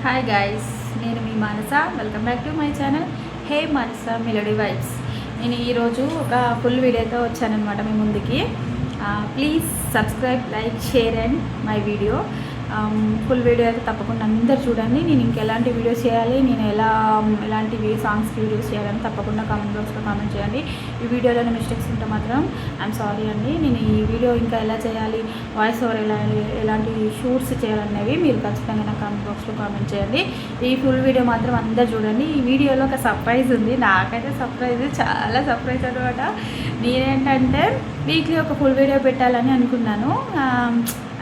Hi guys, నేను మీ Manasa. Welcome back to my channel hey Manasa melody vibes. నేను ఈరోజు ఒక ఫుల్ వీడియోతో వచ్చానమాట మీ ముందుకి. Please subscribe, like, share and my video. Full video అయితే తప్పకుండా అందరు చూడండి. నేను ఇంకెలాంటి వీడియోస్ చేయాలి, నేను ఎలాంటి సాంగ్స్ వీడియోస్ చేయాలని తప్పకుండా కామెంట్ బాక్స్లో కామెంట్ చేయండి. ఈ వీడియోలో మిస్టేక్స్ ఉంటే మాత్రం ఐఎమ్ సారీ అండి. నేను ఈ వీడియో ఇంకా ఎలా చేయాలి, వాయిస్ ఓవర్ ఎలాంటి షూట్స్ చేయాలనేవి మీరు ఖచ్చితంగా నా కామెంట్ బాక్స్లో కామెంట్ చేయండి. ఈ ఫుల్ వీడియో మాత్రం అందరు చూడండి. ఈ వీడియోలో ఒక సర్ప్రైజ్ ఉంది. నాకైతే సర్ప్రైజ్, చాలా సర్ప్రైజ్ అనమాట. నేనేంటంటే వీక్లీ ఒక ఫుల్ వీడియో పెట్టాలని అనుకున్నాను.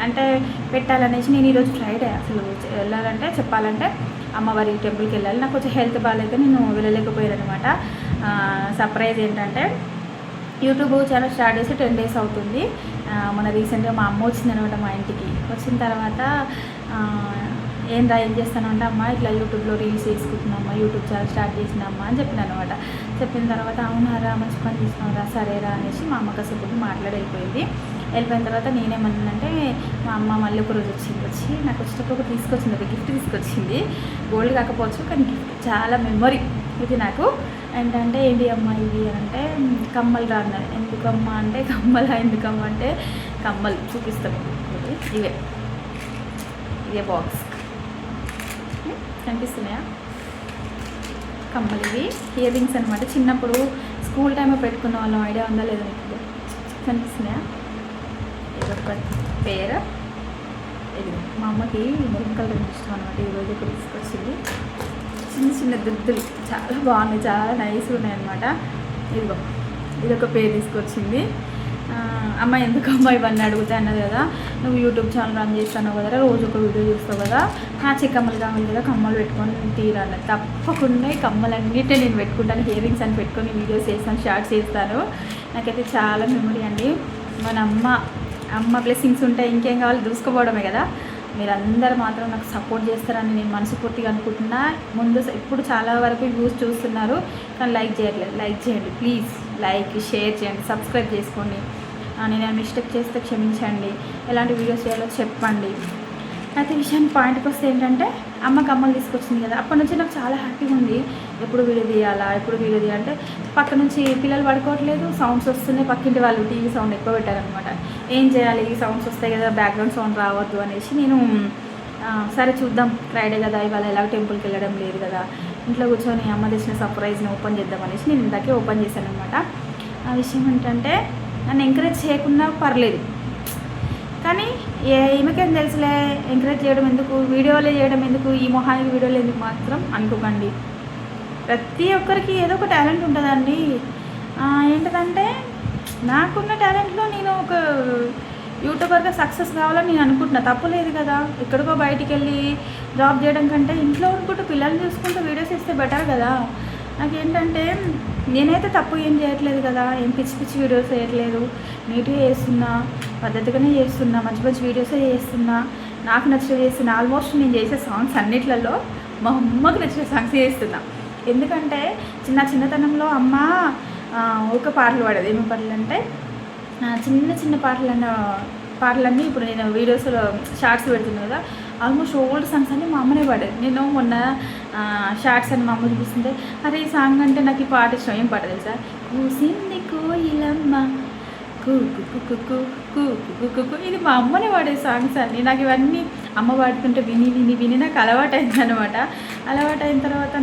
అంటే పెట్టాలనేసి నేను ఈరోజు ఫ్రైడే అసలు వెళ్ళాలంటే చెప్పాలంటే అమ్మవారి టెంపుల్కి వెళ్ళాలి. నాకు కొంచెం హెల్త్ బాగాలేక నేను వెళ్ళలేకపోయాను అనమాట. సర్ప్రైజ్ ఏంటంటే యూట్యూబ్ ఛానల్ స్టార్ట్ చేసి 10 days అవుతుంది. మన రీసెంట్గా మా అమ్మ వచ్చిందనమాట మా ఇంటికి. వచ్చిన తర్వాత ఏం చేస్తానంటే అమ్మ ఇట్లా యూట్యూబ్లో రీల్స్ చేసుకుంటున్నామ్మా, యూట్యూబ్ ఛానల్ స్టార్ట్ చేసినామ్మా అని చెప్పిన అనమాట. చెప్పిన తర్వాత అవునారా, మంచి పని చేసినారా, సరేరా అనేసి మా అమ్మ కాసేపు మాట్లాడి వెళ్ళిపోయిన తర్వాత నేనేమన్నానంటే మా అమ్మ మళ్ళీ ఒక రోజు వచ్చి నాకు వచ్చేటప్పుడు ఒకటి తీసుకొచ్చింది, ఒక గిఫ్ట్ తీసుకొచ్చింది. గోల్డ్ కాకపోవచ్చు కానీ గిఫ్ట్ చాలా మెమొరీ ఇది నాకు. ఏంటంటే ఏంటి అమ్మ ఇది అంటే కమ్మలు రా అన్నారు. ఎందుకమ్మా అంటే ఎందుకమ్మా అంటే కమ్మలు చూపిస్తాను. ఇదే బాక్స్ కనిపిస్తున్నాయా? కమ్మలు ఇవి ఇయర్ రింగ్స్ అనమాట. చిన్నప్పుడు స్కూల్ టైంలో పెట్టుకున్న వాళ్ళం, ఐడియా ఉందా లేదా మీకు? కనిపిస్తున్నాయా? ఇదొక పేరు. ఇది మా అమ్మకి మెరూన్ కలర్ ఇష్టం అనమాట. ఈరోజు ఇక్కడ తీసుకొచ్చింది. చిన్న దుద్దులు చాలా బాగున్నాయి, చాలా నైస్గా ఉన్నాయి అనమాట. ఇదొక పేరు తీసుకొచ్చింది. అమ్మ ఎందుకమ్మా ఇవన్నీ అడుగుతా అన్నది కదా, నువ్వు యూట్యూబ్ ఛానల్ రన్ చేస్తాను కదా, రోజు ఒక వీడియో చూస్తావు కదా, కమ్మలు కావాలి కదా, కమ్మలు పెట్టుకొని తీరాలి. తప్పకుండా ఈ కమ్మలన్నిటి నేను పెట్టుకుంటాను, ఇయర్ రింగ్స్ అని పెట్టుకొని వీడియోస్ చేస్తాను, షార్ట్స్ చేస్తాను. నాకైతే చాలా మెమొరీ అండి. మన అమ్మ బ్లెస్సింగ్స్ ఉంటే ఇంకేం కావాలి, దూసుకోవడమే కదా. మీరందరూ మాత్రం నాకు సపోర్ట్ చేస్తారని నేను మనస్ఫూర్తిగా అనుకుంటున్నా. ఇప్పుడు చాలా వరకు వ్యూస్ చూస్తున్నారు కానీ లైక్ చేయట్లేదు. లైక్ చేయండి ప్లీజ్, లైక్ షేర్ చేయండి, సబ్స్క్రైబ్ చేసుకోండి. నేను మిస్టేక్ చేస్తే క్షమించండి, ఎలాంటి వీడియోస్ చేయాలో చెప్పండి. అయితే విషయానికి పాయింట్కి వస్తే ఏంటంటే అమ్మకి అమ్మలు తీసుకొచ్చింది కదా, అప్పటి నుంచి నాకు చాలా హ్యాపీగా ఉంది. ఎప్పుడు వీడియో తీయాలా, అంటే పక్క నుంచి పిల్లలు పడుకోవట్లేదు, సౌండ్స్ వస్తున్నాయి. పక్కింటి వాళ్ళు టీవీ సౌండ్ ఎక్కువ పెట్టారనమాట. ఏం చేయాలి, ఈ సౌండ్స్ వస్తాయి కదా, బ్యాక్గ్రౌండ్ సౌండ్ రావద్దు అనేసి నేను సరే చూద్దాం, ఫ్రైడే కదా, ఇవాళ ఎలాగో టెంపుల్కి వెళ్ళడం లేదు కదా, ఇంట్లో కూర్చొని అమ్మ తెచ్చిన సర్ప్రైజ్ని ఓపెన్ చేద్దాం అనేసి నేను ఇందాకే ఓపెన్ చేశాను అనమాట. ఆ విషయం ఏంటంటే నన్ను ఎంకరేజ్ చేయకుండా పర్లేదు కానీ ఈమెకేం తెలుసులే, ఎంకరేజ్ చేయడం ఎందుకు, వీడియోలు చేయడం ఎందుకు, ఈ మొహానికి వీడియోలు ఎందుకు మాత్రం అనుకోకండి. ప్రతి ఒక్కరికి ఏదో ఒక టాలెంట్ ఉంటుందండి. ఏంటంటే నాకున్న టాలెంట్లో నేను ఒక యూట్యూబర్గా సక్సెస్ కావాలని నేను అనుకుంటున్నా. తప్పు లేదు కదా. ఎక్కడికో బయటికి వెళ్ళి జాబ్ చేయడం కంటే ఇంట్లో ఉంటుకుంటూ పిల్లల్ని చూసుకుంటూ వీడియోస్ ఇస్తే బెటర్ కదా. నాకేంటంటే నేనైతే తప్పు ఏం చేయట్లేదు కదా, ఏం పిచ్చి వీడియోస్ చేయట్లేదు, నీట్గా చేస్తున్నా, పద్ధతిగానే చేస్తున్నా, మంచి వీడియోసే చేస్తున్నా, నాకు నచ్చినవి చేస్తున్నా. ఆల్మోస్ట్ నేను చేసే సాంగ్స్ అన్నిట్లలో మా అమ్మకు నచ్చిన సాంగ్స్ చేస్తున్నా. ఎందుకంటే చిన్నతనంలో అమ్మ ఒక పాటలు పాడేది. ఏమి పాటలు అంటే చిన్న పాటలన్నీ ఇప్పుడు నేను వీడియోస్లో షార్ట్స్ పెడుతున్నాను కదా, ఆల్మోస్ట్ ఓల్డ్ సాంగ్స్ అన్నీ మా అమ్మనే పాడేది. నేను మొన్న షార్ట్స్ అని మా అమ్మ చూపిస్తుంటే అరే ఈ సాంగ్ అంటే నాకు ఈ పాట ఇష్టం. ఏం పాట తెలుసా? కూసింది కోయిలమ్మ కూకు. ఇది మా అమ్మనే పాడే సాంగ్స్ అన్నీ. నాకు ఇవన్నీ అమ్మ పాడుతుంటే విని నాకు అలవాటైంది అనమాట. అలవాటైన తర్వాత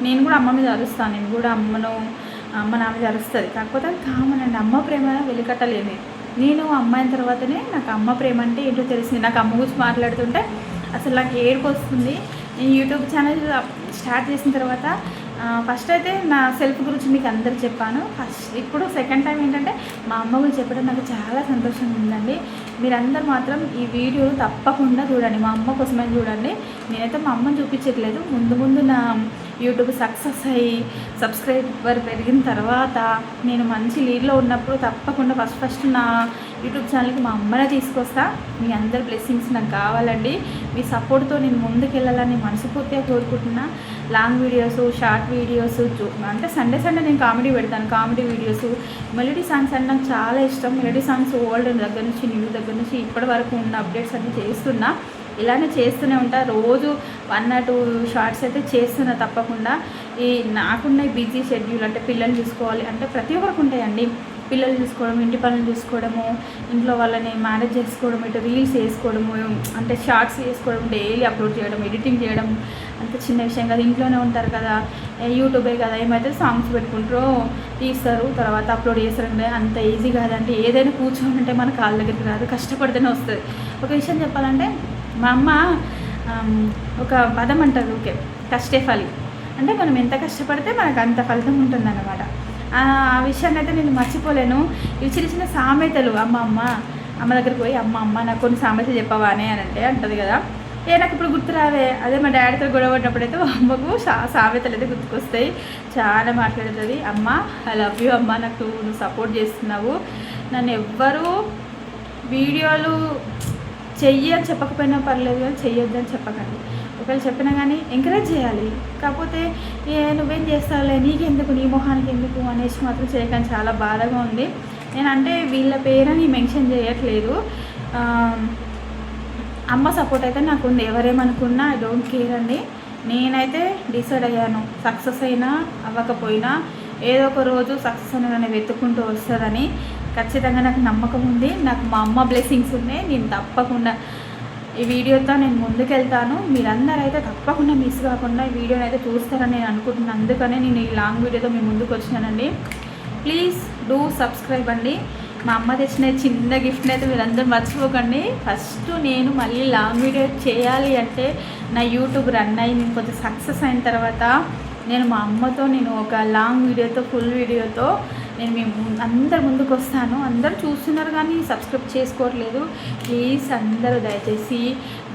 నేను కూడా అమ్మ మీద అరుస్తాను. నేను కూడా అమ్మ నా మీద అరుస్తుంది. కాకపోతే అది కామన్ అండి. అమ్మ ప్రేమ వెలికట్టలేని. నేను అమ్మాయిన తర్వాతనే నాకు అమ్మ ప్రేమ అంటే ఏంటో తెలిసింది. నాకు అమ్మ గురించి మాట్లాడుతుంటే అసలు నాకు ఏడుపు వస్తుంది. నేను యూట్యూబ్ ఛానల్ స్టార్ట్ చేసిన తర్వాత ఫస్ట్ అయితే నా సెల్ఫ్ గురించి మీకు అందరు చెప్పాను. ఇప్పుడు సెకండ్ టైం ఏంటంటే మా అమ్మ గురించి చెప్పడం నాకు చాలా సంతోషంగా ఉందండి. మీరందరూ మాత్రం ఈ వీడియో తప్పకుండా చూడండి, మా అమ్మ కోసమే చూడండి. నేనైతే మా అమ్మని చూపించట్లేదు. ముందు నా యూట్యూబ్ సక్సెస్ అయ్యి సబ్స్క్రైబర్ పెరిగిన తర్వాత నేను మంచి లీడ్లో ఉన్నప్పుడు తప్పకుండా ఫస్ట్ నా యూట్యూబ్ ఛానల్కి మా అమ్మనే తీసుకొస్తా. మీ అందరి బ్లెస్సింగ్స్ నాకు కావాలండి. మీ సపోర్ట్తో నేను ముందుకెళ్ళాలని మనస్ఫూర్తిగా కోరుకుంటున్నా. లాంగ్ వీడియోస్, షార్ట్ వీడియోస్ అంటే సండే నేను కామెడీ పెడతాను. కామెడీ వీడియోస్, మెలోడీ సాంగ్స్ అంటే నాకు చాలా ఇష్టం. మెలోడీ సాంగ్స్ ఓల్డ్ దగ్గర నుంచి న్యూ దగ్గర నుంచి ఇప్పటి వరకు ఉన్న అప్డేట్స్ అన్నీ చేస్తున్నా. ఇలానే చేస్తూనే ఉంటా. రోజు 1 or 2 షార్ట్స్ అయితే చేస్తున్నా తప్పకుండా. ఈ నాకున్న బిజీ షెడ్యూల్ అంటే పిల్లల్ని చూసుకోవాలి అంటే ప్రతి ఒక్కరికి ఉంటాయండి. పిల్లలు చూసుకోవడం, ఇంటి పనులు చూసుకోవడము, ఇంట్లో వాళ్ళని మేనేజ్ చేసుకోవడం, ఇటు రీల్స్ వేసుకోవడము, అంటే షార్ట్స్ వేసుకోవడం, డైలీ అప్లోడ్ చేయడం, ఎడిటింగ్ చేయడం అంత చిన్న విషయం కదా. ఇంట్లోనే ఉంటారు కదా, యూట్యూబే కదా, ఏమైతే సాంగ్స్ పెట్టుకుంటారో తీస్తారు, తర్వాత అప్లోడ్ చేస్తారంటే అంత ఈజీ కాదండి. ఏదైనా కూర్చొని ఉంటే మన కాళ్ళ దగ్గరికి రాదు, కష్టపడితేనే వస్తుంది. ఒక విషయం చెప్పాలంటే మా అమ్మ ఒక పదం అంటారు, ఓకే, కష్టే ఫలి, అంటే మనం ఎంత కష్టపడితే మనకు అంత ఫలితం ఉంటుందన్నమాట. ఆ విషయాన్ని అయితే నేను మర్చిపోలేను. ఇవి చిన్న చిన్న సామెతలు. అమ్మ దగ్గరికి పోయి అమ్మ నాకు కొన్ని సామెతలు చెప్పవా అని అంటే అంటుంది కదా, నాకు ఇప్పుడు గుర్తురావే. అదే మా డాడీతో గొడవ పడినప్పుడైతే మా అమ్మకు సామెతలు అయితే గుర్తుకొస్తాయి. చాలా మాట్లాడుతుంది. అమ్మ ఐ లవ్ యూ అమ్మ, నాకు నువ్వు సపోర్ట్ చేస్తున్నావు. నన్ను ఎవ్వరూ వీడియోలు చెయ్యి అని చెప్పకపోయినా పర్లేదు, కానీ చెయ్యొద్దని చెప్పకండి. ఒకవేళ చెప్పినా కానీ ఎంకరేజ్ చేయాలి. కాకపోతే నువ్వేం చేస్తావులే, నీకెందుకు, నీ మొహానికి ఎందుకు అనేసి మాత్రం చేయకండి. చాలా బాధగా ఉంది. నేనంటే వీళ్ళ పేరని మెన్షన్ చేయట్లేదు. అమ్మ సపోర్ట్ అయితే నాకు ఉంది. ఎవరేమనుకున్నా ఐ డోంట్ కేర్ అండి. నేనైతే డిసైడ్ అయ్యాను, సక్సెస్ అయినా అవ్వకపోయినా ఏదో ఒక రోజు సక్సెస్ అనేది వెతుక్కుంటూ వస్తుందని. ఖచ్చితంగా నాకు నమ్మకం ఉంది. నాకు మా అమ్మ బ్లెస్సింగ్స్ ఉన్నాయి. నేను తప్పకుండా ఈ వీడియోతో నేను ముందుకెళ్తాను. మీరందరూ అయితే తప్పకుండా మిస్ కాకుండా ఈ వీడియోని అయితే చూస్తారని నేను అనుకుంటున్నాను. అందుకనే నేను ఈ లాంగ్ వీడియోతో మీ ముందుకు వచ్చినానండి. ప్లీజ్ డూ సబ్స్క్రైబ్ అండి. మా అమ్మ తెచ్చిన చిన్న గిఫ్ట్ని అయితే మీరందరూ మర్చిపోకండి. ఫస్ట్ నేను మళ్ళీ లాంగ్ వీడియో చేయాలి అంటే నా యూట్యూబ్ రన్ అయ్యి నేను కొంచెం సక్సెస్ అయిన తర్వాత నేను మా అమ్మతో నేను ఒక లాంగ్ వీడియోతో, ఫుల్ వీడియోతో నేను మేము అందరు ముందుకు వస్తాను. అందరూ చూస్తున్నారు కానీ సబ్స్క్రైబ్ చేసుకోవట్లేదు. ప్లీజ్ అందరూ దయచేసి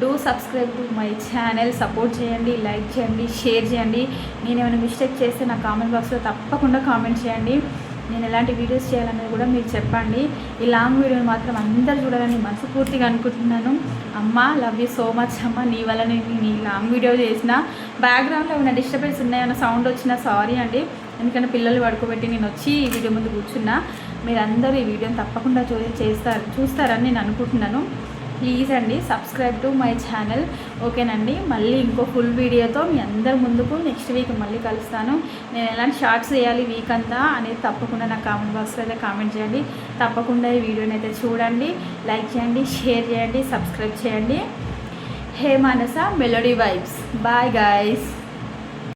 do subscribe to my channel. Support చేయండి, లైక్ చేయండి, షేర్ చేయండి. నేను ఏమైనా మిస్టేక్ చేస్తే నా కామెంట్ బాక్స్లో తప్పకుండా కామెంట్ చేయండి. నేను ఎలాంటి వీడియోస్ చేయాలనేది కూడా మీరు చెప్పండి. ఈ లాంగ్ వీడియోని మాత్రం అందరూ చూడాలని మనస్ఫూర్తిగా అనుకుంటున్నాను. అమ్మ లవ్ యూ సో మచ్ అమ్మ. నీ వల్ల నేను ఈ లాంగ్ వీడియో చేసిన. బ్యాక్గ్రౌండ్లో ఏమైనా డిస్టర్బెన్స్ ఉన్నాయన్న సౌండ్ వచ్చినా సారీ అండి. ఎందుకంటే పిల్లలు పడుకోబెట్టి నేను వచ్చి ఈ వీడియో ముందు కూర్చున్నా. మీరందరూ ఈ వీడియోని తప్పకుండా చూస్తారని నేను అనుకుంటున్నాను. ప్లీజ్ అండి సబ్స్క్రైబ్ టు మై ఛానల్. ఓకేనండి. మళ్ళీ ఇంకో ఫుల్ వీడియోతో మీ అందరి ముందుకు నెక్స్ట్ వీక్ మళ్ళీ కలుస్తాను. నేను ఎలాంటి షార్ట్స్ చేయాలి వీక్ అంతా అనేది తప్పకుండా నా కామెంట్ బాక్స్లో అయితే కామెంట్ చేయండి. తప్పకుండా ఈ వీడియోని అయితే చూడండి, లైక్ చేయండి, షేర్ చేయండి, సబ్స్క్రైబ్ చేయండి. Hey Manasa melody vibes. Bye guys.